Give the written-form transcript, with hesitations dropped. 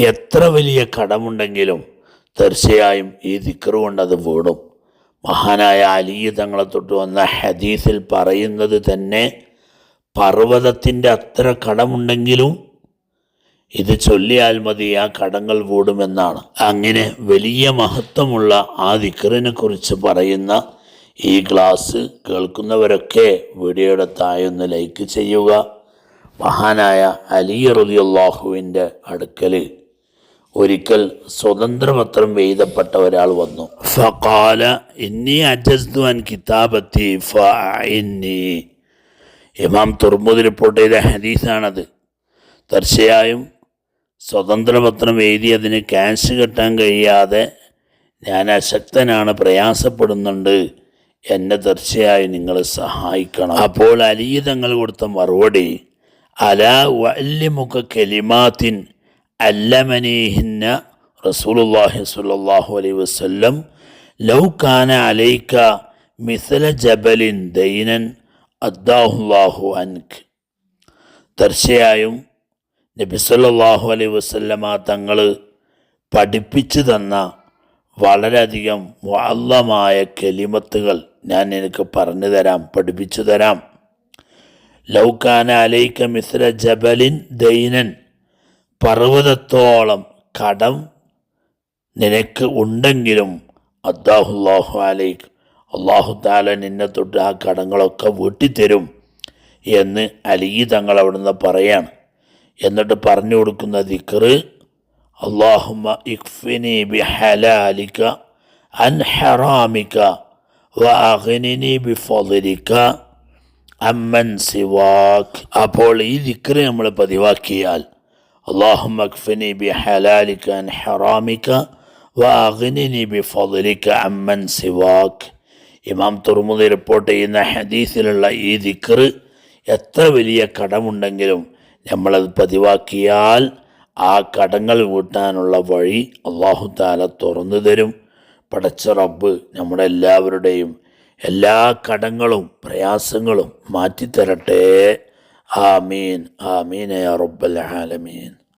എത്ര വലിയ കടമുണ്ടെങ്കിലും തീർച്ചയായും ഈ ദിക്റ് കൊണ്ട് അത് വീടും. മഹാനായ അലി തങ്ങളെ തൊട്ട് വന്ന ഹദീസിൽ പറയുന്നത് തന്നെ പർവ്വതത്തിൻ്റെ അത്ര കടമുണ്ടെങ്കിലും ഇത് ചൊല്ലിയാൽ മതി, ആ കടങ്ങൾ വീടുമെന്നാണ്. അങ്ങനെ വലിയ മഹത്വമുള്ള ആ ദിക്റിനെ കുറിച്ച് പറയുന്ന ഈ ക്ലാസ് കേൾക്കുന്നവരൊക്കെ വീഡിയോയുടെ താഴെ ഒന്ന് ലൈക്ക് ചെയ്യുക. മഹാനായ അലി റളിയല്ലാഹുവിൻ്റെ അടുക്കൽ ഒരിക്കൽ സ്വതന്ത്രപത്രം എഴുതപ്പെട്ട ഒരാൾ വന്നു. ഫഖാല ഇന്നി അജസ്തു അൻ കിതാബത്തി ഫഅഇന്നി. ഇമാം തുർമുദി റിപ്പോർട്ട് ചെയ്ത ഹദീസാണത്. തീർച്ചയായും സ്വതന്ത്രപത്രം എഴുതി അതിന് ക്യാഷ് കിട്ടാൻ കഴിയാതെ ഞാൻ അശക്തനാണ്, പ്രയാസപ്പെടുന്നുണ്ട്, എന്നെ തീർച്ചയായും നിങ്ങൾ സഹായിക്കണം. അപ്പോൾ അലി തങ്ങൾ കൊടുത്ത മറുപടി, അലാ വഅല്ലിമുക കലിമാത്തിൻ അല്ലമനീഹിന്ന റസൂലുള്ളാഹി സ്വല്ലല്ലാഹു അലൈഹി വസല്ലം ലൗ കാന അലൈക മിസ്ല ജബലിൻ ദൈനൻ അദ്ദാഹുല്ലാഹു അൻക്. തീർച്ചയായും നബി സല്ലല്ലാഹു അലൈഹി വസല്ലമ തങ്ങൾ പഠിപ്പിച്ചു തന്ന വളരെയധികം മുഅല്ലമായ കലിമത്തുകൾ ഞാൻ നിനക്ക് പറഞ്ഞു തരാം, പഠിപ്പിച്ചു തരാം. ലൗ കാന അലൈക മിസ്ല ജബലിൻ ദൈനൻ, പർവ്വതത്തോളം കടം നിനക്ക് ഉണ്ടെങ്കിലും അദ്ദാഹുല്ലാഹു അലൈക്, അള്ളാഹു തആല നിന്നെ തൊട്ട് ആ കടങ്ങളൊക്കെ വീട്ടിത്തരും എന്ന് അലി തങ്ങൾ അവിടുന്ന് പറയാണ്. എന്നിട്ട് പറഞ്ഞു കൊടുക്കുന്ന ദിക്റ്, അല്ലാഹുമ്മ ഇക്ഫിനി ബിഹലാലിക അൻ ഹറാമിക വഅഗ്നിനി ബിഫളിക അമ്മൻ സിവാക്. അപ്പോൾ ഈ ദിക്റ് നമ്മൾ പതിവാക്കിയാൽ അല്ലാഹുമ്മ ഇക്ഫിനി ബിഹലാലിക അൻ ഹറാമിക വഅഗ്നിനി ബിഫളിക അമ്മൻ സിവാക്. ഇമാം തുർമുദി റിപ്പോർട്ട് ചെയ്യുന്ന ഹദീസിലുള്ള ഈ ദിക്റ് എത്ര വലിയ കടമുണ്ടെങ്കിലും നമ്മളത് പതിവാക്കിയാൽ ആ കടങ്ങൾ വീട്ടാനുള്ള വഴി അല്ലാഹു തആല തുറന്നു തരും. പടച്ച റബ്ബ് നമ്മുടെ എല്ലാവരുടെയും എല്ലാ കടങ്ങളും പ്രയാസങ്ങളും മാറ്റിത്തരട്ടെ. ആമീൻ ആമീൻ യാ റബ്ബൽ ആലമീൻ.